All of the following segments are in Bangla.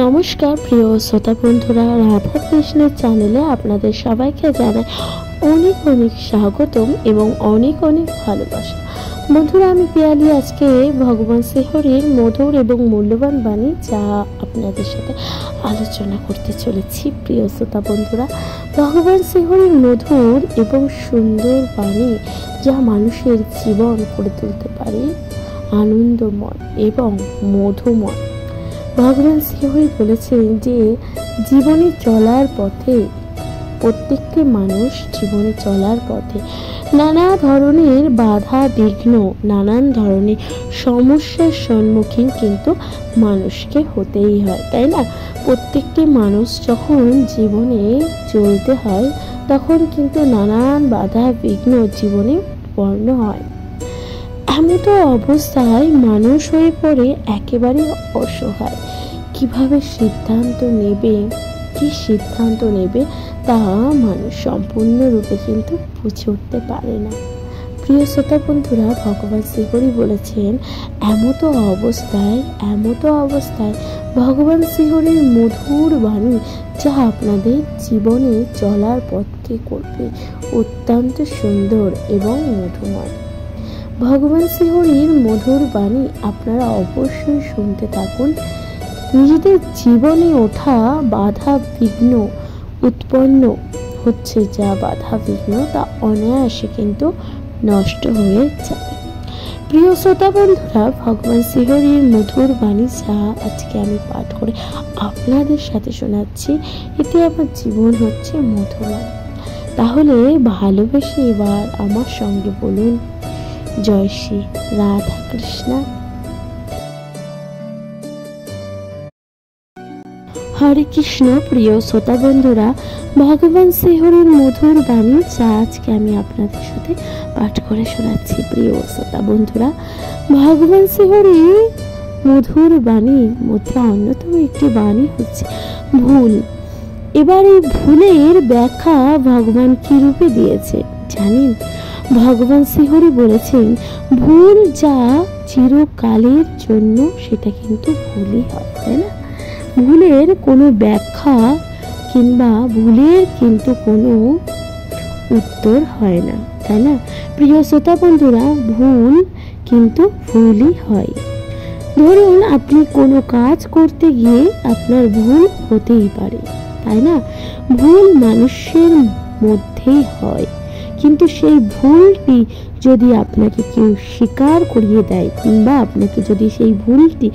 নমস্কার প্রিয় শ্রোতা বন্ধুরা, রাধা কৃষ্ণের চ্যানেলে আপনাদের সবাইকে জানাই অনেক অনেক স্বাগতম এবং অনেক অনেক ভালোবাসা। বন্ধুরা, আমি পিয়ালি আজকে ভগবান শ্রীহরির মধুর এবং মূল্যবান বাণী যা আপনাদের সাথে আলোচনা করতে চলেছি। প্রিয় শ্রোতা বন্ধুরা, ভগবান শ্রীহরির মধুর এবং সুন্দর বাণী যা মানুষের জীবন করে তুলতে পারে আনন্দময় এবং মধুময়। ভগবান শ্রীহরি বলেছেন যে জীবনে চলার পথে প্রত্যেকটি মানুষ জীবনে চলার পথে নানা ধরনের বাধা বিঘ্ন, নানান ধরনের সমস্যার সম্মুখীন কিন্তু মানুষকে হতেই হয়, তাই না? প্রত্যেকটি মানুষ যখন জীবনে চলতে হয় তখন কিন্তু নানান বাধা বিঘ্ন জীবনে উৎপন্ন হয়। এমতো অবস্থায় মানুষ হয়ে পড়ে একেবারে অসহায়। কিভাবে সিদ্ধান্ত নেবে, কি সিদ্ধান্ত নেবে তা মানুষ সম্পূর্ণরূপে কিন্তু বুঝে উঠতে পারে না। প্রিয় শ্রোতা বন্ধুরা, ভগবান শ্রীহরি বলেছেন এমতো অবস্থায় ভগবান শ্রীহরির মধুর বাণী যা আপনাদের জীবনে চলার পথকে করবে অত্যন্ত সুন্দর এবং মধুময়। ভগবান শ্রীহরির মধুর বাণী আপনারা অবশ্যই শুনতে থাকুন। নিজেদের জীবনে ওঠা বাধা বিঘ্ন উৎপন্ন হচ্ছে, যা বাধা বিঘ্ন তা অনায়াসে কিন্তু নষ্ট হয়ে যাবে। প্রিয় শ্রোতা বন্ধুরা, ভগবান শ্রীহরির মধুর বাণী যা আজকে আমি পাঠ করে আপনাদের সাথে শোনাচ্ছি, এতে আমার জীবন হচ্ছে মধুময়। তাহলে ভালোবেসে এবার আমার সঙ্গে বলুন, জয় শ্রী রাধা কৃষ্ণ। হরে কৃষ্ণ। প্রিয় শ্রোতা বন্ধুরা, ভগবান শ্রীহরির মধুর বাণী যা আজকে আমি আপনাদের সাথে পাঠ করে শোনাচ্ছি। প্রিয় শ্রোতা বন্ধুরা, ভগবান শ্রীহরির মধুর বাণীর মধ্যে অন্যতম একটি বাণী হচ্ছে ভুল। এবার এই ভুলের ব্যাখ্যা ভগবান কি রূপে দিয়েছে জানেন? ভগবান শ্রীহরি বলেছেন ভুল যা চিরকালের জন্য সেটা কিন্তু ভুলই হয়, তাই না? ভুলের কোনো ব্যাখ্যা কিংবা ভুলের কিন্তু কোনো উত্তর হয় না, তাই না? প্রিয় শ্রোতা বন্ধুরা, ভুল কিন্তু ভুলই হয়। ধরুন আপনি কোনো কাজ করতে গিয়ে আপনার ভুল হতেই পারে, তাই না? ভুল মানুষের মধ্যেই হয়, কিন্তু সেই ভুলটি যদি আপনাকে কেউ স্বীকার করিয়ে দেয় কিংবা আপনাকে যদি সেই ভুলটি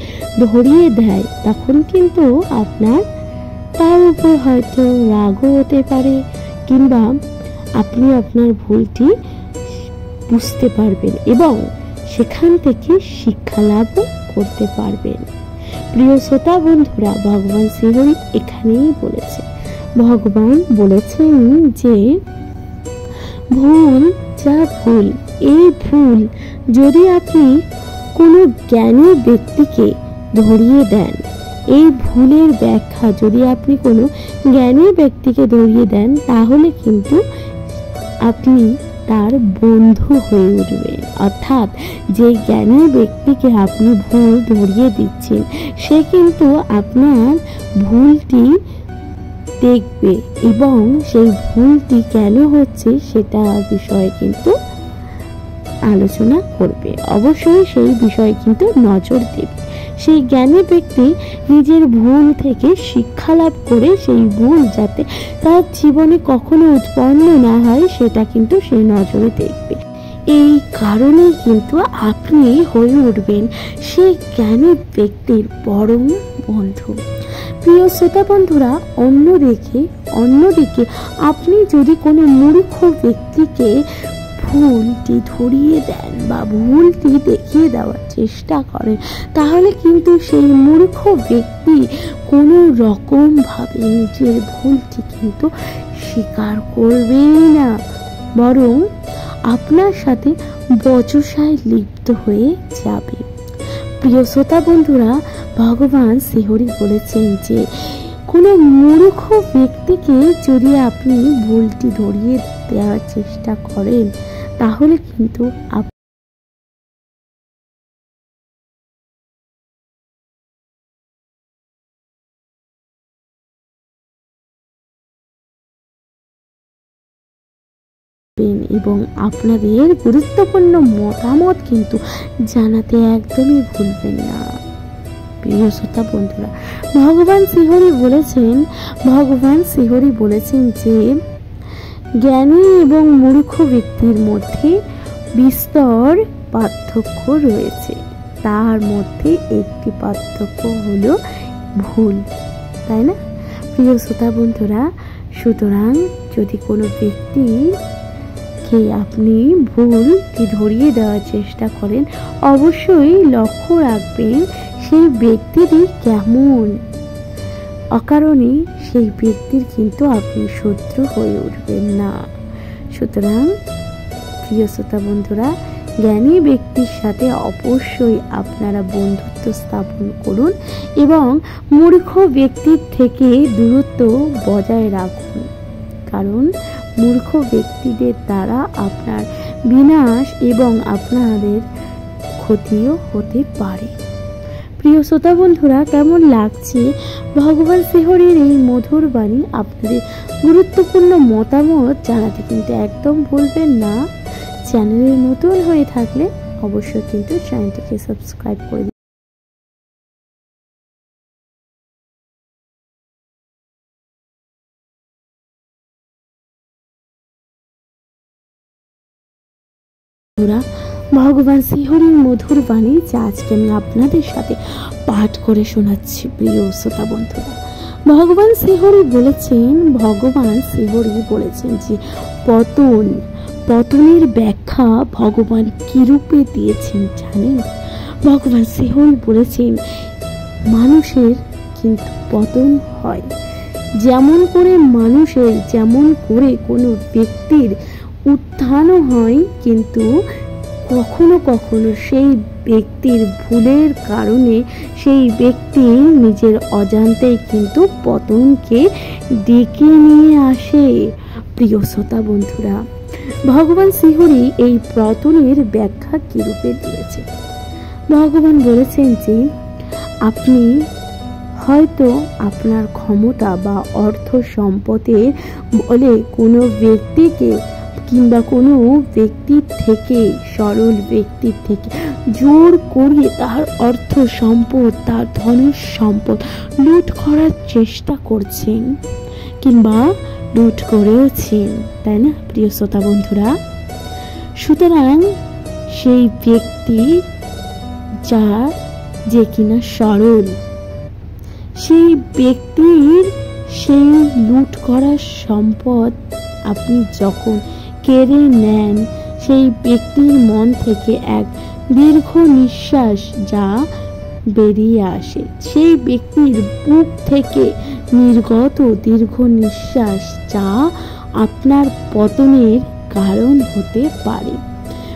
ধরিয়ে দেয়, তখন কিন্তু আপনার তার উপর হয়তো রাগও হতে পারে কিংবা আপনি আপনার ভুলটি বুঝতে পারবেন এবং সেখান থেকে শিক্ষা লাভ করতে পারবেন। প্রিয় শ্রোতা বন্ধুরা, ভগবান শ্রীহরি এখানেই বলেছে, ভগবান বলেছেন যে ভুল যা ভুল, এই ভুল যদি আপনি কোনো জ্ঞানী ব্যক্তিকে ধরিয়ে দেন, এই ভুলের ব্যাখ্যা যদি আপনি কোনো জ্ঞানী ব্যক্তিকে ধরিয়ে দেন, তাহলে কিন্তু আপনি তার বন্ধু হয়ে উঠবেন। অর্থাৎ যে জ্ঞানী ব্যক্তিকে আপনি ভুল ধরিয়ে দিচ্ছেন, সে কিন্তু আপনার ভুলটি দেখবে এবং সেই ভুলটি কেন হচ্ছে সেটা বিষয়ে কিন্তু আলোচনা করবে। অবশ্যই সেই বিষয়ে কিন্তু নজর দেবে। সেই জ্ঞানী ব্যক্তি নিজের ভুল থেকে শিক্ষা লাভ করে সেই ভুল যাতে তার জীবনে কখনো উৎপন্ন না হয় সেটা কিন্তু সেই নজরে দেখবে। এই কারণেই কিন্তু আপনি হয়ে উঠবেন সেই জ্ঞানী ব্যক্তির পরম বন্ধু। প্রিয় শ্রোতা বন্ধুরা, অন্যদিকে আপনি যদি কোনো মূর্খ ব্যক্তিকে ভুলটি ধরিয়ে দেন বা ভুলটি দেখিয়ে দেওয়ার চেষ্টা করেন, তাহলে কিন্তু সেই মূর্খ ব্যক্তি কোনো রকম ভাবে নিজের ভুলটি কিন্তু স্বীকার করবেই না, বরং আপনার সাথে বচসায় লিপ্ত হয়ে যাবে। প্রিয় শ্রোতা বন্ধুরা, ভগবান শ্রীহরি বলেছেন যে কোনো মূর্খ ব্যক্তিকে যদি আপনি ভুলটি ধরিয়ে দেওয়ার চেষ্টা করেন, তাহলে কিন্তু এবং আপনাদের গুরুত্বপূর্ণ মতামত কিন্তু জানাতে একদমই ভুলবেন না। প্রিয় শ্রোতা বন্ধুরা, ভগবান শ্রীহরি বলেছেন যে জ্ঞানী এবং মূর্খ ব্যক্তির মধ্যে বিস্তর পার্থক্য রয়েছে। তার মধ্যে একটি পার্থক্য হলো ভুল, তাই না প্রিয় শ্রোতা বন্ধুরা? সুতরাং যদি কোনো ব্যক্তিকে আপনি ভুলকে ধরিয়ে দেওয়ার চেষ্টা করেন, অবশ্যই লক্ষ্য রাখবেন সেই ব্যক্তিটি কেমন। অকারণে সেই ব্যক্তির কিন্তু আপনি শত্রু হয়ে উঠবেন না। সুতরাং প্রিয় শ্রোতা বন্ধুরা, জ্ঞানী ব্যক্তির সাথে অবশ্যই আপনারা বন্ধুত্ব স্থাপন করুন এবং মূর্খ ব্যক্তির থেকে দূরত্ব বজায় রাখুন, কারণ মূর্খ ব্যক্তিদের দ্বারা আপনার বিনাশ এবং আপনাদের ক্ষতিও হতে পারে। প্রিয় শ্রোতা বন্ধুরা, কেমন লাগছে ভগবান শ্রীহরির এই মধুর বাণী? আপনাদের গুরুত্বপূর্ণ মতামত জানাতে কিন্তু একদম ভুলবেন না। চ্যানেলে নতুন হয়ে থাকলে অবশ্যই কিন্তু চ্যানেলটিকে সাবস্ক্রাইব করে দিন। ভগবান শ্রীহরির মধুর বাণী যা আজকে আমি আপনাদের সাথে পাঠ করে শোনাচ্ছি। প্রিয় শ্রোতা বন্ধুরা, ভগবান শ্রীহরি বলেছেন যে পতনের ব্যাখ্যা ভগবান কিরূপে দিয়েছেন জানেন? ভগবান শ্রীহরি বলেছেন মানুষের কিন্তু পতন হয়, যেমন করে কোনো ব্যক্তির উত্থানও হয়, কিন্তু কখনো কখনো সেই ব্যক্তির ভুলের কারণে সেই ব্যক্তি নিজের অজান্তেই কিন্তু পতনকে ডেকে নিয়ে আসে। প্রিয় শ্রোতা বন্ধুরা, ভগবান শ্রীহরি এই পতনের ব্যাখ্যা কিরূপে দিয়েছে? ভগবান বলেছেন যে আপনি হয়তো আপনার ক্ষমতা বা অর্থ সম্পদের বলে কোনো ব্যক্তিকে কিংবা কোনো ব্যক্তির থেকে, সরল ব্যক্তির থেকে জোর করিয়ে তার অর্থ সম্পদ, তার ধনের সম্পদ লুট করার চেষ্টা করছেন কিংবা লুট করেওছেন, তাই না প্রিয় শ্রোতা বন্ধুরা? সুতরাং সেই ব্যক্তি যে কিনা সরল, সেই ব্যক্তির সেই লুট করা সম্পদ আপনি যখন কেড়ে নেন, সেই ব্যক্তির মন থেকে এক দীর্ঘ নিঃশ্বাস যা বেরিয়ে আসে, সেই ব্যক্তির বুক থেকে নির্গত দীর্ঘ নিঃশ্বাস যা আপনার পতনের কারণ হতে পারে।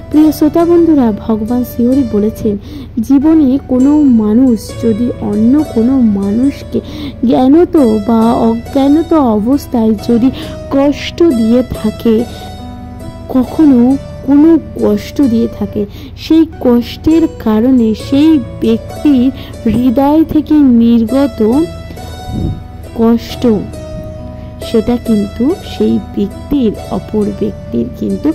প্রিয় শ্রোতা বন্ধুরা, ভগবান শ্রীহরি বলেছেন জীবনে কোনো মানুষ যদি অন্য কোনো মানুষকে জ্ঞানত বা অজ্ঞানত অবস্থায় যদি কষ্ট দিয়ে থাকে, কখনো কোনো কষ্ট দিয়ে থাকে, সেই কষ্টের কারণে সেই ব্যক্তির হৃদয় থেকে নির্গত কষ্ট, সেটা কিন্তু সেই ব্যক্তির, অপর ব্যক্তির কিন্তু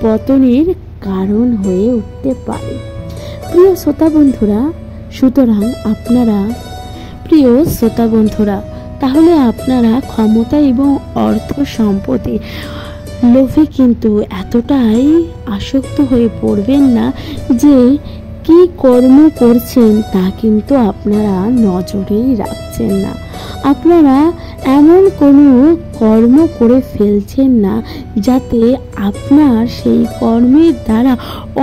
পতনের কারণ হয়ে উঠতে পারে। প্রিয় শ্রোতা বন্ধুরা, সুতরাং তাহলে আপনারা ক্ষমতা এবং অর্থ সম্পদে লোভে কিন্তু এতটাই আসক্ত হয়ে পড়বেন না যে কি কর্ম করছেন তা কিন্তু আপনারা নজরেই রাখছেন না। আপনারা এমন কোনো কর্ম করে ফেলছেন না যাতে আপনার সেই কর্মের দ্বারা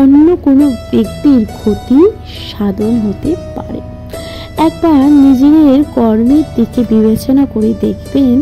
অন্য কোনো ব্যক্তির ক্ষতি সাধন হতে পারে। একবার নিজের কর্মের দিকে বিবেচনা করে দেখবেন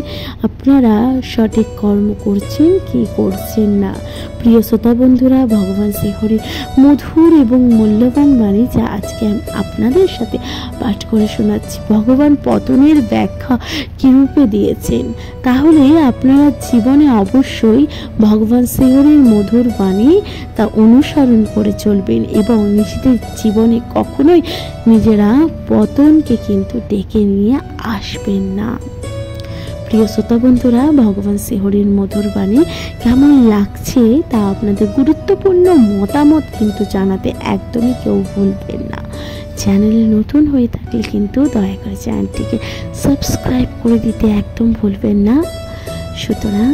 আপনারা সঠিক কর্ম করছেন কি করছেন না। প্রিয় শ্রোতা বন্ধুরা, ভগবান শ্রীহরির মধুর এবং মূল্যবান বাণী যা আজকে আমি আপনাদের সাথে পাঠ করে শোনাচ্ছি। ভগবান পতনের ব্যাখ্যা কিরূপে দিয়েছেন, তাহলে আপনারা জীবনে অবশ্যই ভগবান শ্রীহরির মধুর বাণী তা অনুসরণ করে চলবেন এবং নিজেদের জীবনে কখনোই নিজেরা পতনকে কিন্তু ডেকে নিয়ে আসবেন না। প্রিয় শ্রোতা বন্ধুরা, ভগবান শ্রীহরির মধুর বাণী কেমন লাগছে তা আপনাদের গুরুত্বপূর্ণ মতামত কিন্তু জানাতে একদমই কেউ ভুলবেন না। চ্যানেলে নতুন হয়ে থাকলে কিন্তু দয়া করে চ্যানেলটিকে সাবস্ক্রাইব করে দিতে একদম ভুলবেন না। সুতরাং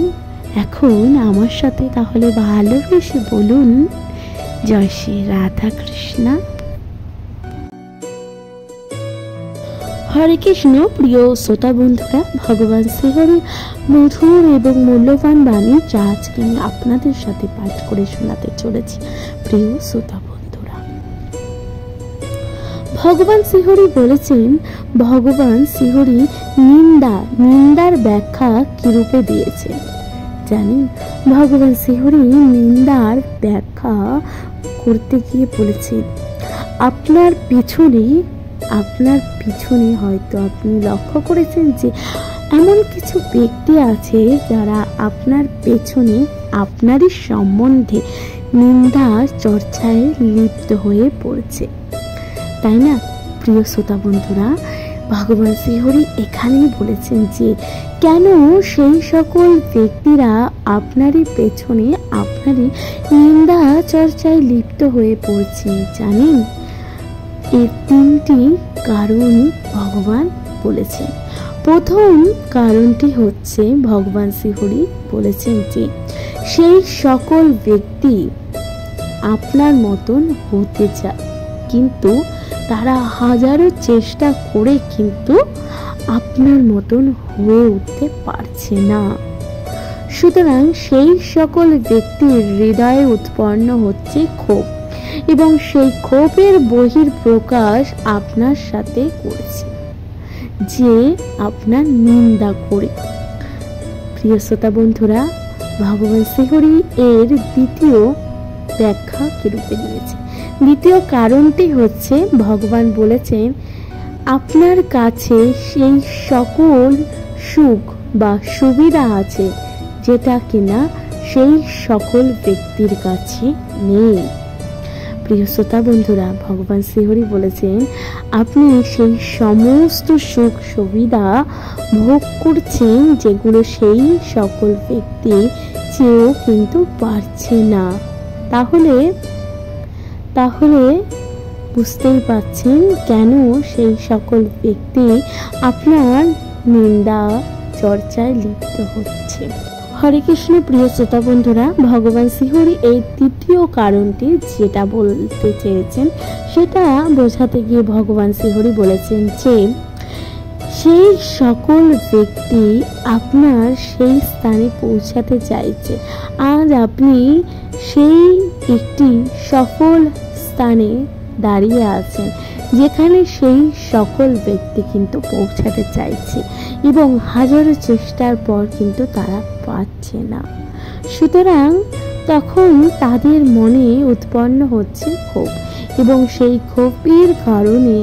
এখন আমার সাথে তাহলে ভালোবেসে বলুন, জয় শ্রী রাধা কৃষ্ণা। হরে কৃষ্ণ। প্রিয় শ্রোতা বন্ধুরা, ভগবান শ্রীহরির মধুর এবং মূল্যবান বাণী যা আজকে আমি আপনাদের সাথে পাঠ করে শোনাতে চলেছি। প্রিয় শ্রোতা বন্ধুরা, ভগবান শ্রীহরি বলেছেন, ভগবান শ্রীহরি নিন্দার ব্যাখ্যা কিরূপে দিয়েছেন জানেন? ভগবান শ্রীহরি নিন্দার ব্যাখ্যা করতে গিয়ে বলেছেন, আপনার পিছনে হয়তো আপনি লক্ষ্য করেছেন যে এমন কিছু ব্যক্তি আছে যারা আপনার পেছনে আপনারই সম্বন্ধে নিন্দা চর্চায় লিপ্ত হয়ে পড়ছে, তাই না? প্রিয় শ্রোতা বন্ধুরা, ভগবান শ্রীহরি এখানেই বলেছেন যে কেন সেই সকল ব্যক্তিরা আপনারই পেছনে আপনারই নিন্দা চর্চায় লিপ্ত হয়ে পড়ছে জানেন? এর তিনটি কারণ ভগবান বলেছেন। প্রথম কারণটি হচ্ছে, ভগবান শ্রীহরি বলেছেন যে সেই সকল ব্যক্তি আপনার মতন হতে চায়, কিন্তু তারা হাজারো চেষ্টা করে কিন্তু আপনার মতন হয়ে উঠতে পারছে না। সুতরাং সেই সকল ব্যক্তির হৃদয়ে উৎপন্ন হচ্ছে ক্ষোভ, এবং সেই ক্ষোভের বহিঃপ্রকাশ আপনার সাথে করছে যে আপনার নিন্দা করে। প্রিয় শ্রোতা বন্ধুরা, ভগবান শ্রীহরি এর দ্বিতীয় ব্যাখ্যা কিরূপে দিয়েছে। দ্বিতীয় কারণটি হচ্ছে, ভগবান বলেছেন আপনার কাছে সেই সকল সুখ বা সুবিধা আছে যেটা কিনা সেই সকল ব্যক্তির কাছে নেই। প্রিয় শ্রোতা বন্ধুরা, ভগবান শ্রীহরি বলেছেন আপনি সেই সমস্ত সুখ সুবিধা ভোগ করছেন যেগুলো সেই সকল ব্যক্তি চেয়েও কিন্তু পারছে না। তাহলে বুঝতেই পারছেন কেন সেই সকল ব্যক্তি আপনার নিন্দা চর্চায় লিপ্ত হচ্ছে। হরে কৃষ্ণ। প্রিয় শ্রোতা বন্ধুরা, ভগবান শ্রীহরি এই তৃতীয় কারণটি যেটা বলতে চেয়েছেন সেটা বোঝাতে গিয়ে ভগবান শ্রীহরি বলেছেন যে সেই সকল ব্যক্তি আপনার সেই স্থানে পৌঁছাতে চাইছে। আজ আপনি সেই একটি সফল স্থানে দাঁড়িয়ে আছেন যেখানে সেই সকল ব্যক্তি কিন্তু পৌঁছাতে চাইছে, এবং হাজারো চেষ্টার পর কিন্তু তারা পাচ্ছে না। সুতরাং তখন তাদের মনে উৎপন্ন হচ্ছে ক্ষোভ, এবং সেই ক্ষোভের কারণে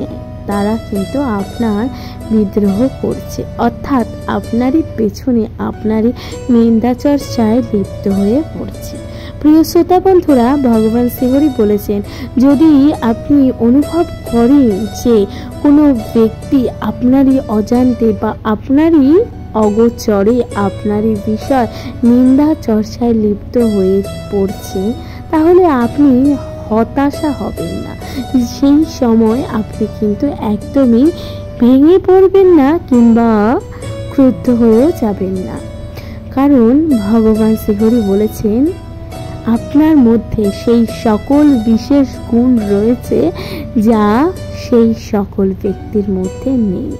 তারা কিন্তু আপনার বিদ্রোহ করছে, অর্থাৎ আপনারই পেছনে আপনারই নিন্দা চর্চায় লিপ্ত হয়ে পড়ছে। প্রিয় শ্রোতা বন্ধুরা, ভগবান শ্রীহরি বলেছেন যদি আপনি অনুভব করেন যে কোনো ব্যক্তি আপনারই অজান্তে বা আপনারই অগোচরে আপনারই বিষয় নিন্দা চর্চায় লিপ্ত হয়ে পড়ছে, তাহলে আপনি হতাশা হবেন না। সেই সময় আপনি কিন্তু একদমই ভেঙে পড়বেন না কিংবা ক্রুদ্ধ হয়েও যাবেন না, কারণ ভগবান শ্রীহরি বলেছেন আপনার মধ্যে সেই সকল বিশেষ গুণ রয়েছে যা সেই সকল ব্যক্তির মধ্যে নেই।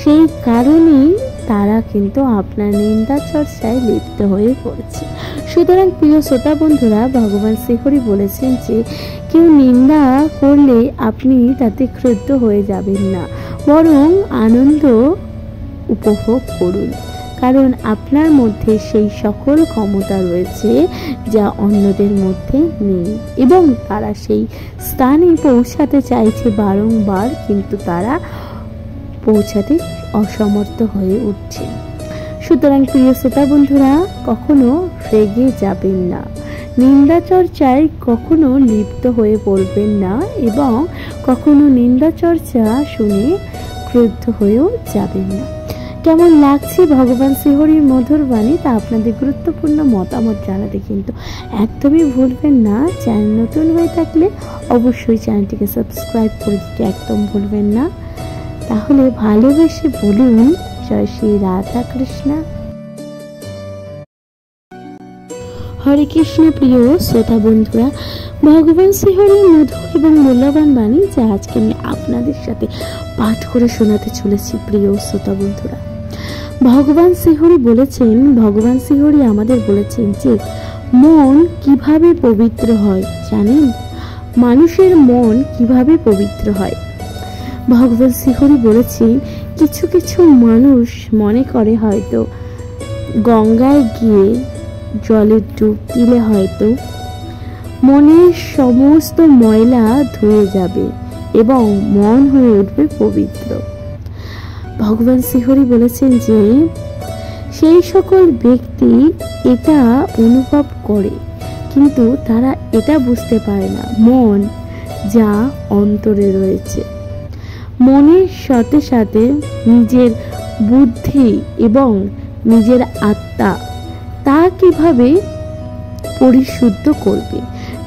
সেই কারণেই তারা কিন্তু আপনার নিন্দা চর্চায় লিপ্ত হয়ে পড়েছে। সুতরাং প্রিয় শ্রোতা বন্ধুরা, ভগবান শ্রীহরি বলেছেন যে কেউ নিন্দা করলে আপনি তাতে ক্রুদ্ধ হয়ে যাবেন না, বরং আনন্দ উপভোগ করুন, কারণ আপনার মধ্যে সেই সকল ক্ষমতা রয়েছে যা অন্যদের মধ্যে নেই, এবং তারা সেই স্থানে পৌঁছাতে চাইছে বারংবার, কিন্তু তারা পৌঁছাতে অসমর্থ হয়ে উঠছে। সুতরাং প্রিয় শ্রোতা বন্ধুরা, কখনো রেগে যাবেন না, নিন্দা চর্চায় কখনো লিপ্ত হয়ে পড়বেন না, এবং কখনো নিন্দা চর্চা শুনে ক্রুদ্ধ হয়েও যাবেন না। কেমন লাগছে ভগবান শ্রীহরির মধুর বাণী তা আপনাদের গুরুত্বপূর্ণ মতামত জানাতে কিন্তু একদমই ভুলবেন না। চ্যানেল নতুন হয়ে থাকলে অবশ্যই চ্যানেলটিকে সাবস্ক্রাইব করে দিতে একদম ভুলবেন না। তাহলে ভালোবেসে বলুন জয় শ্রী রাধা কৃষ্ণ। হরে কৃষ্ণ। প্রিয় শ্রোতা বন্ধুরা, ভগবান শ্রীহরির মধুর এবং মূল্যবান বাণী যা আজকে আমি আপনাদের সাথে পাঠ করে শোনাতে চলেছি। প্রিয় শ্রোতা বন্ধুরা, ভগবান শ্রীহরি বলেছেন, ভগবান শ্রীহরি আমাদের বলেছেন যে মন কিভাবে পবিত্র হয় জানেন? মানুষের মন কিভাবে পবিত্র হয়? ভগবান শ্রীহরি বলেছেন, কিছু কিছু মানুষ মনে করে হয়তো গঙ্গায় গিয়ে জলে ডুব দিলে হয়তো মনের সমস্ত ময়লা ধুয়ে যাবে এবং মন হয়ে উঠবে পবিত্র। ভগবান শ্রীহরি বলেছেন যে সেই সকল ব্যক্তি এটা অনুভব করে, কিন্তু তারা এটা বুঝতে পারে না মন যা অন্তরে রয়েছে। মনের সাথে সাথে নিজের বুদ্ধি এবং নিজের আত্মা তা কিভাবে পরিশুদ্ধ করবে,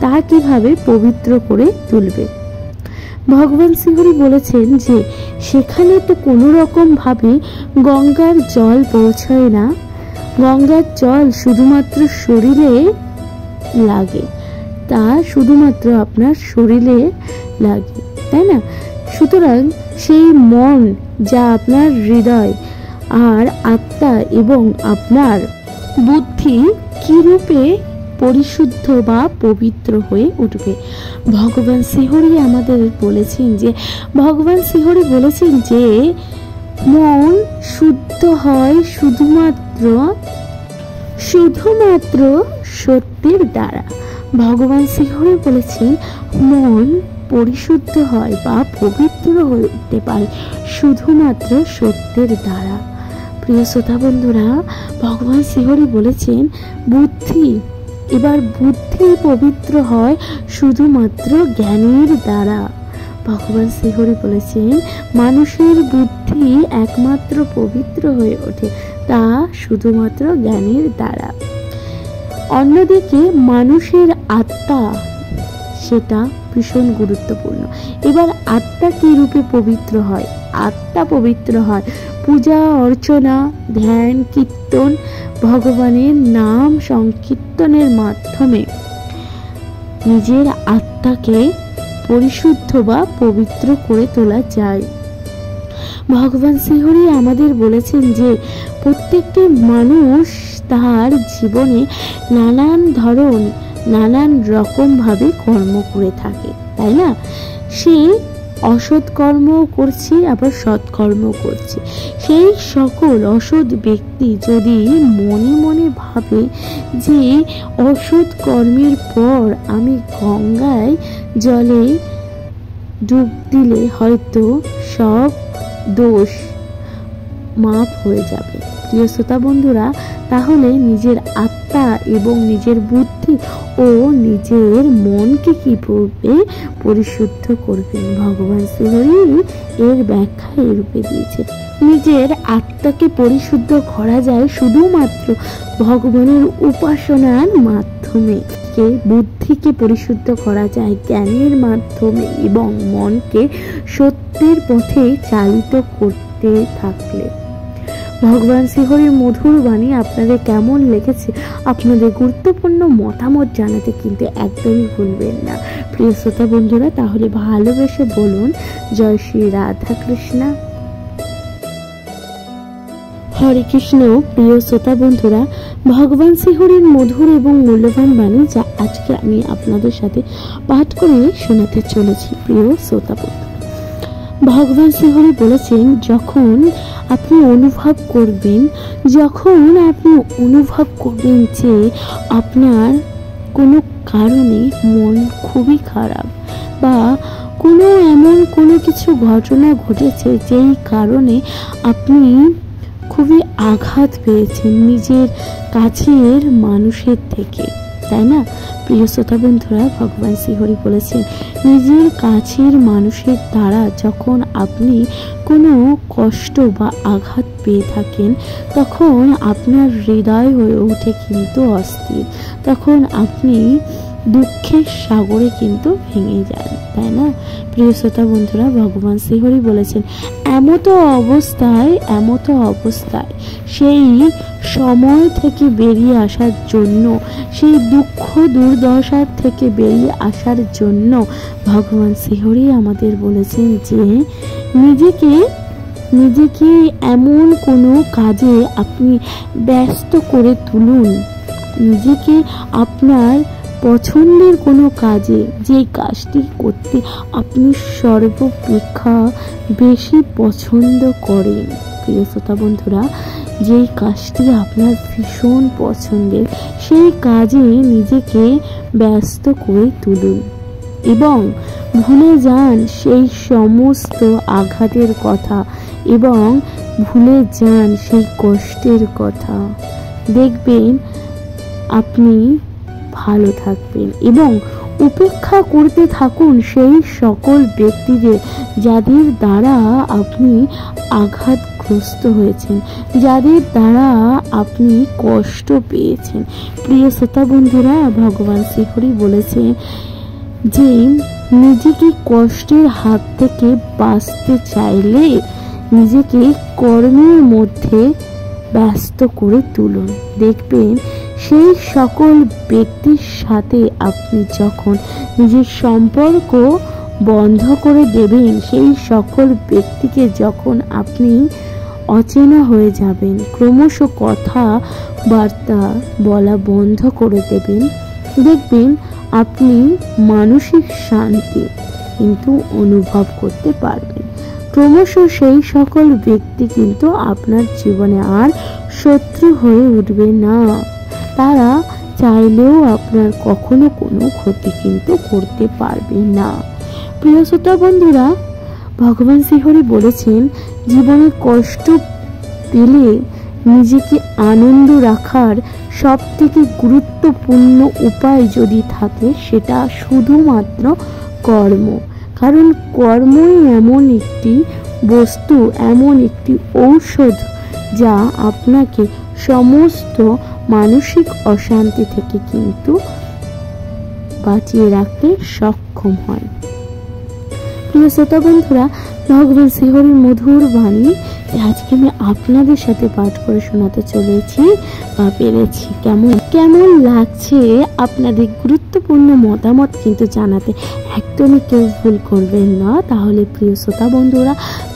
তা কিভাবে পবিত্র করে তুলবে। ভগবান শ্রীহরি বলেছেন যে সেখানে তো কোনো রকম ভাবে গঙ্গার জল পৌঁছায় না। গঙ্গার জল শুধুমাত্র শরীরে লাগে, তা শুধুমাত্র আপনার শরীরে লাগে, তাই না? সুতরাং সেই মন যা আপনার হৃদয় আর আত্মা এবং আপনার বুদ্ধি কি রূপে পরিশুদ্ধ বা পবিত্র হয়ে উঠবে। ভগবান শ্রীহরি আমাদের বলেছেন যে ভগবান শ্রীহরি বলেছেন যে মন শুদ্ধ হয় শুধুমাত্র সত্যের দ্বারা। ভগবান শ্রীহরি বলেছেন মন পরিশুদ্ধ হয় বা পবিত্র হয়ে উঠতে পারে শুধুমাত্র সত্যের দ্বারা। প্রিয় শ্রোতা বন্ধুরা, ভগবান শ্রীহরি বলেছেন বুদ্ধি পবিত্র হয় শুধুমাত্র জ্ঞানের দ্বারা। ভগবান শ্রীহরি বলেছেন মানুষের বুদ্ধি একমাত্র পবিত্র হয়ে ওঠে তা শুধুমাত্র জ্ঞানের দ্বারা। অন্যদিকে মানুষের আত্মা, সেটা ভীষণ গুরুত্বপূর্ণ। এবার আত্মা কি রূপে পবিত্র হয়? আত্মা পবিত্র হয় পূজা অর্চনা, ধ্যান, কীর্তন, ভগবানের নাম সংকীর্তনের মাধ্যমে নিজের আত্মাকে পরিশুদ্ধ বা পবিত্র করে তোলা যায়। ভগবান শ্রীহরি আমাদের বলেছেন যে প্রত্যেকটি মানুষ তার জীবনে নানান রকম ভাবে কর্ম করে থাকে, তাই না? সে অসৎ কর্ম করছে আবার সৎকর্ম করছে। সেই সকল অসৎ ব্যক্তি যদি মনে মনে ভাবে যে অসৎ কর্মের পর আমি গঙ্গায় জলে ডুব দিলে হয়তো সব দোষ মাপ হয়ে যাবে। প্রিয় শ্রোতা বন্ধুরা, তাহলে নিজের আত্মা এবং নিজের বুদ্ধি ও নিজের মনকে কিভাবে পরিশুদ্ধ করবেন ভগবান শ্রীহরি এর ব্যাখ্যা এরূপে দিয়েছে। নিজের আত্মাকে পরিশুদ্ধ করা যায় শুধুমাত্র ভগবানের উপাসনার মাধ্যমে। বুদ্ধিকে পরিশুদ্ধ করা যায় জ্ঞানের মাধ্যমে এবং মনকে সত্যের পথে চালিত করতে থাকলে। ভগবান শ্রীহরির মধুর বাণী আপনাদের কেমন লেগেছে আপনাদের গুরুত্বপূর্ণ মতামত জানাতে কিন্তু একদমই ভুলবেন না। প্রিয় শ্রোতা বন্ধুরা, তাহলে ভালোবেসে বলুন জয় শ্রী রাধা কৃষ্ণ। হরে কৃষ্ণ। প্রিয় শ্রোতা বন্ধুরা, ভগবান শ্রীহরির মধুর এবং মূল্যবান বাণী যা আজকে আমি আপনাদের সাথে পাঠ করে শোনাতে চলেছি। প্রিয় শ্রোতা বন্ধুরা, ভগবান শ্রীহরি বলেছেন যখন আপনি অনুভব করবেন যে আপনার কোনো কারণে মন খুবই খারাপ বা কোনো কিছু ঘটনা ঘটেছে যেই কারণে আপনি খুবই আঘাত পেয়েছেন নিজের কাছের মানুষের থেকে, তাই না? প্রিয় শ্রোতা বন্ধুরা, ভগবান শ্রীহরি বলেছেন নিজের কাছের মানুষের দ্বারা যখন আপনি কোনো কষ্ট বা আঘাত পেয়ে থাকেন তখন আপনার হৃদয় হয়ে ওঠে কিন্তু অস্থির, তখন আপনি দুঃখের সাগরে কিন্তু ভেঙে যান, তাই না? প্রিয় শ্রোতা বন্ধুরা, ভগবান শ্রীহরি বলেছেন এমতো অবস্থায় সেই সময় থেকে বেরিয়ে আসার জন্য, সেই দুঃখ দুর্দশার থেকে বেরিয়ে আসার জন্য ভগবান শ্রীহরি আমাদের বলেছেন যে নিজেকে এমন কোনো কাজে আপনি ব্যস্ত করে তুলুন, নিজেকে আপনার পছন্দের কোনো কাজে, যে কাজটি করতে আপনি সর্বাপেক্ষা বেশি পছন্দ করেন। প্রিয় শ্রোতা বন্ধুরা, যেই কাজটি আপনার ভীষণ পছন্দের সেই কাজে নিজেকে ব্যস্ত করে তুলুন এবং ভুলে যান সেই সমস্ত আঘাতের কথা এবং ভুলে যান সেই কষ্টের কথা। দেখবেন আপনি ভালো থাকবেন এবং উপেক্ষা করতে থাকুন সেই সকল ব্যক্তিদের যাদের দ্বারা আপনি আঘাতগ্রস্ত হয়েছেন, যাদের দ্বারা আপনি কষ্ট পেয়েছেন। প্রিয় শ্রোতা বন্ধুরা, ভগবান শ্রীহরি বলেছেন যে নিজেকে কষ্টের হাত থেকে বাঁচতে চাইলে নিজেকে কর্মের মধ্যে ব্যস্ত করে তুলুন। দেখবেন সেই সকল ব্যক্তির সাথে আপনি যখন নিজের সম্পর্ক বন্ধ করে দেবেন, সেই সকল ব্যক্তিকে যখন আপনি অচেনা হয়ে যাবেন, ক্রমশ কথাবার্তা বলা বন্ধ করে দেবেন, দেখবেন আপনি মানসিক শান্তি কিন্তু অনুভব করতে পারবেন। ক্রমশ সেই সকল ব্যক্তি কিন্তু আপনার জীবনে আর শত্রু হয়ে উঠবে না, তারা চাইলেও আপনার কখনো কোনো ক্ষতি কিন্তু করতে পারবে না। প্রিয় শ্রোতা বন্ধুরা, ভগবান শ্রীহরি বলেছেন জীবনে কষ্ট পেলে নিজেকে আনন্দ রাখার সব থেকে গুরুত্বপূর্ণ উপায় যদি থাকে সেটা শুধুমাত্র কর্ম। কারণ কর্মই এমন একটি বস্তু, এমন একটি ঔষধ যা আপনাকে সমস্ত মানসিক অশান্তি থেকে কিন্তু বাঁচিয়ে রাখতে সক্ষম হয়। প্রিয় শ্রোতা বন্ধুরা, ভগবান শ্রীহরির মধুর বাণী আজকে আমি আপনাদের সাথে পাঠ করে শোনাতে চলেছি বা পেরেছি। কেমন লাগছে আপনাদের গুরুত্বপূর্ণ মতামত কিন্তু জানাতে একদমই কেউ ভুল করবেন না। তাহলে প্রিয় শ্রোতা বন্ধুরা,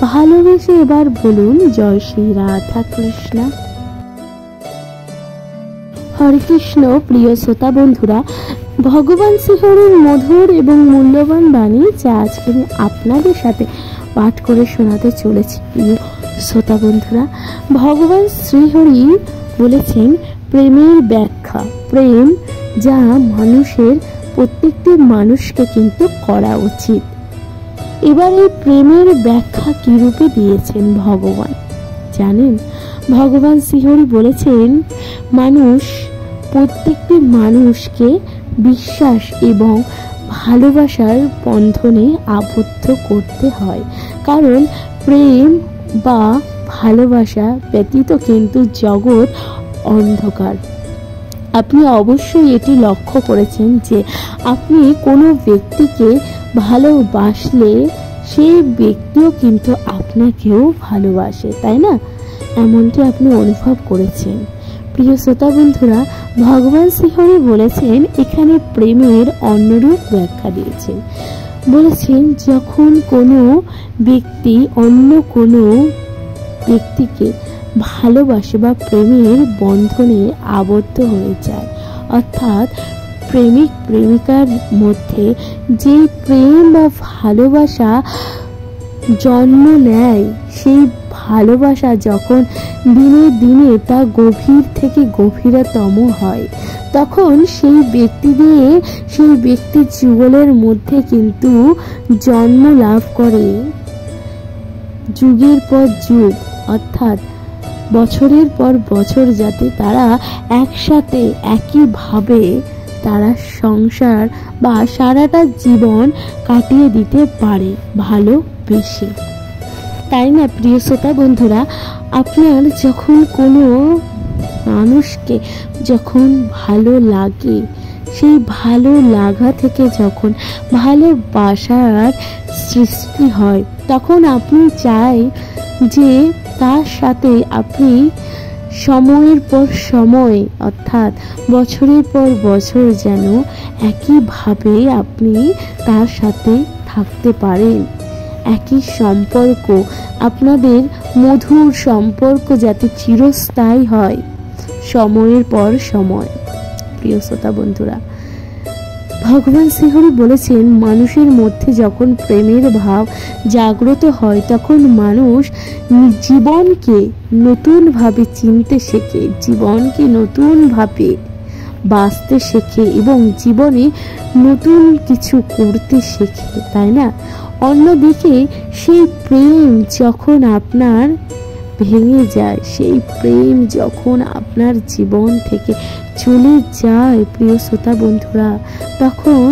ভালোবেসে এবার বলুন জয় শ্রী রাধা কৃষ্ণ। হরে কৃষ্ণ। প্রিয় শ্রোতা বন্ধুরা, ভগবান শ্রীহরির মধুর এবং মূল্যবান বাণী যা আজকে আমি আপনাদের সাথে পাঠ করে শোনাতে চলেছি। প্রিয় শ্রোতা বন্ধুরা, ভগবান শ্রীহরি বলেছেন প্রেমের ব্যাখ্যা, প্রেম যা মানুষের প্রত্যেকটি মানুষকে কিন্তু করা উচিত। এবার এই প্রেমের ব্যাখ্যা কি রূপে দিয়েছেন ভগবান জানেন? ভগবান শ্রীহরি বলেছেন মানুষ প্রত্যেকটি মানুষকে বিশ্বাস এবং ভালোবাসার বন্ধনে আবদ্ধ করতে হয়, কারণ প্রেম বা ভালোবাসা ব্যতীত কিন্তু জগৎ অন্ধকার। আপনি অবশ্যই এটি লক্ষ্য করেছেন যে আপনি কোনো ব্যক্তিকে ভালোবাসলে সেই ব্যক্তিও কিন্তু আপনাকেও ভালোবাসে, তাই না? এমনটি আপনি অনুভব করেছেন। প্রিয় শ্রোতা বন্ধুরা, ভগবান শ্রীহরি বলেছেন এখানে প্রেমের অন্যরূপ ব্যাখ্যা দিয়েছেন। বলেছেন যখন কোনো ব্যক্তি অন্য কোনো ব্যক্তিকে ভালোবাসে বা প্রেমের বন্ধনে আবদ্ধ হয়ে যায়, অর্থাৎ প্রেমিক প্রেমিকার মধ্যে যে প্রেম বা ভালোবাসা জন্ম নেয়, সেই ভালোবাসা যখন দিনে দিনে তা গভীর থেকে গভীরতম হয়, তখন সেই ব্যক্তির যুগলের মধ্যে কিন্তু জন্ম লাভ করে যুগের পর যুগ, অর্থাৎ বছরের পর বছর, যাতে তারা একসাথে একইভাবে তারা সংসার বা সারাটা জীবন কাটিয়ে দিতে পারে ভালোবেসে। তাই না প্রিয় শ্রোতা বন্ধুরা, আপনার যখন কোনো মানুষকে যখন ভালো লাগে, সেই ভালো লাগা থেকে যখন ভালোবাসার সৃষ্টি হয়, তখন আপনি চাই যে তার সাথে আপনি সময়ের পর সময় অর্থাৎ বছরের পর বছর যেন একইভাবে আপনি তার সাথে থাকতে পারেন। একই সম্পর্ক, আপনাদের মধুর সম্পর্ক যাতে চিরস্থায়ী হয় সময়ের পর সময়। প্রিয় শ্রোতা বন্ধুরা, ভগবান শ্রীহরি বলেছেন, মানুষের মধ্যে যখন প্রেমের ভাব জাগ্রত হয় তখন মানুষ জীবনকে নতুনভাবে চিনতে শেখে, জীবনকে নতুনভাবে বাঁচতে শেখে এবং জীবনে নতুন কিছু করতে শেখে, তাই না? অন্যদিকে সেই প্রেম যখন আপনার ভেঙে যায়, সেই প্রেম যখন আপনার জীবন থেকে চলে যায় প্রিয় শ্রোতা বন্ধুরা, তখন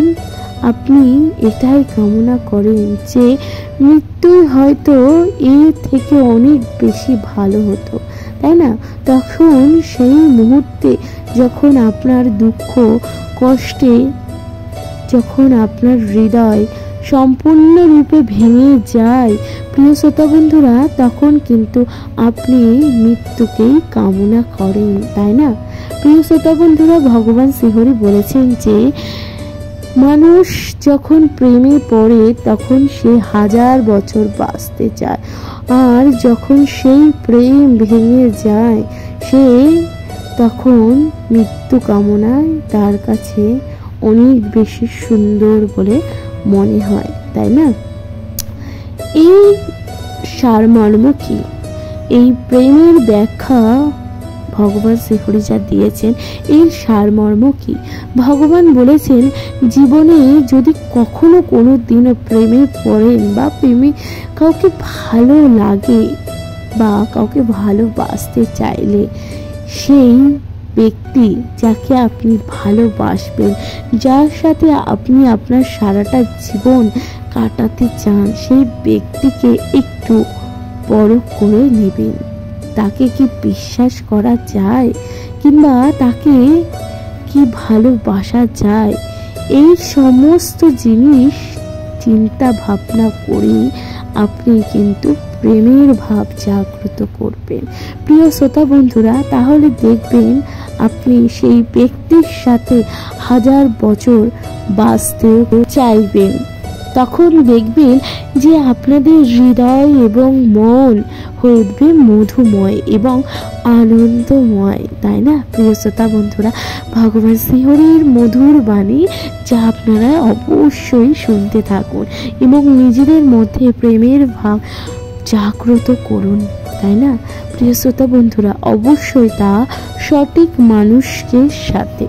আপনি এটাই কামনা করেন যে মৃত্যু হয়তো এর থেকে অনেক বেশি ভালো হতো, তাই না? তখন সেই মুহূর্তে যখন আপনার দুঃখ কষ্টে যখন আপনার হৃদয় সম্পূর্ণরূপে ভেঙে যায় প্রিয় শ্রোতা বন্ধুরা, তখন কিন্তু আপনি মৃত্যুকেই কামনা করেন, তাই না? প্রিয় শ্রোতা বন্ধুরা, ভগবান শ্রীহরি বলেছেন যে মানুষ যখন প্রেমে পড়ে তখন সে 1000 বছর বাঁচতে চায়, আর যখন সেই প্রেম ভেঙে যায় সে তখন মৃত্যু কামনায় তার কাছে অনেক বেশি সুন্দর বলে মনে হয়, তাই না? এই সারমর্ম কি? এই প্রেমের ব্যাখ্যা ভগবান শ্রীহরি যা দিয়েছেন, এর সারমর্ম কি? ভগবান বলেছেন, জীবনে যদি কখনো কোনো দিনও প্রেমে পড়েন বা প্রেমে কাউকে ভালো লাগে বা কাউকে ভালোবাসতে চাইলে, সেই ব্যক্তি যাকে আপনি ভালোবাসবেন, যার সাথে আপনি আপনার সারাটা জীবন কাটাতে চান, সেই ব্যক্তিকে একটু পরখ করে নেবেন। তাকে কি বিশ্বাস করা যায়, কিংবা তাকে কি ভালোবাসা যায়, এই সমস্ত জিনিস চিন্তা ভাবনা করে আপনি কিন্তু প্রেমের ভাব জাগ্রত করবেন প্রিয় শ্রোতা বন্ধুরা। তাহলে দেখবেন আপনি সেই ব্যক্তির সাথে 1000 বছর বাঁচতে চাইবেন। তখন দেখবেন যে আপনাদের হৃদয় এবং মন হয়ে উঠবে মধুময় এবং আনন্দময়, তাই না প্রিয় শ্রোতা বন্ধুরা? ভগবান শ্রীহরির মধুর বাণী যা আপনারা অবশ্যই শুনতে থাকুন এবং নিজেদের মধ্যে প্রেমের ভাব জাগ্রত করুন, তাই না প্রিয় শ্রোতা বন্ধুরা? অবশ্যই তা সঠিক মানুষের সাথে।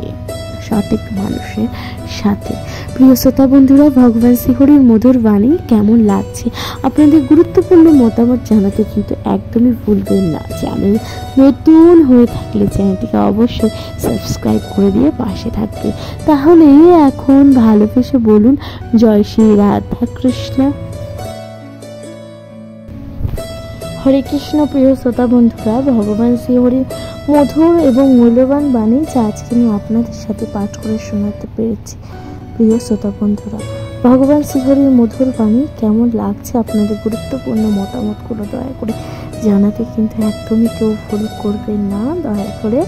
প্রিয় শ্রোতা বন্ধুরা, ভগবান শ্রীহরির মধুর বাণী কেমন লাগছে আপনাদের গুরুত্বপূর্ণ মতামত জানাতে কিন্তু একদমই ভুলবেন না। চ্যানেল নতুন হয়ে থাকলে চ্যানেলটিকে অবশ্যই সাবস্ক্রাইব করে দিয়ে পাশে থাকবে। তাহলে এখন ভালোবেসে বলুন, জয় শ্রী রাধা কৃষ্ণ। হরে কৃষ্ণ। প্রিয় শ্রোতা বন্ধুরা, ভগবান শ্রীহরির মধুর এবং মূল্যবান বাণী যা আজকে আমি আপনাদের সাথে পাঠ করে শোনাতে পেরেছি। প্রিয় শ্রোতা বন্ধুরা, ভগবান শ্রীহরির মধুর বাণী কেমন লাগছে আপনাদের গুরুত্বপূর্ণ মতামতগুলো দয়া করে জানাতে কিন্তু একদমই কেউ ভুল করবেন না। দয়া করে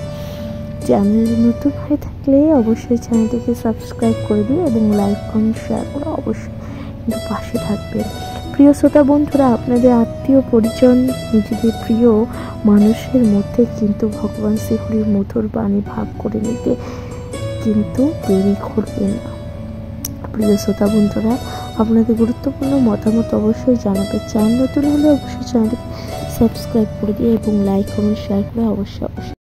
চ্যানেল নতুন হয়ে থাকলে অবশ্যই চ্যানেলটিকে সাবস্ক্রাইব করে দিয়ে এবং লাইক কমেন্ট শেয়ার করে অবশ্যই কিন্তু পাশে থাকবেন। প্রিয় শ্রোতা বন্ধুরা, আপনাদের আত্মীয় পরিজন, নিজেদের প্রিয় মানুষের মধ্যে কিন্তু ভগবান শ্রীহরির মধুর বাণী ভাগ করে নিতে কিন্তু দেরি করবেন না। প্রিয় শ্রোতা বন্ধুরা, আপনাদের গুরুত্বপূর্ণ মতামত অবশ্যই জানাবেন। চ্যানেল নতুন হলে অবশ্যই চ্যানেলটিকে সাবস্ক্রাইব করে দিয়ে এবং লাইক কমেন্ট শেয়ার করে অবশ্যই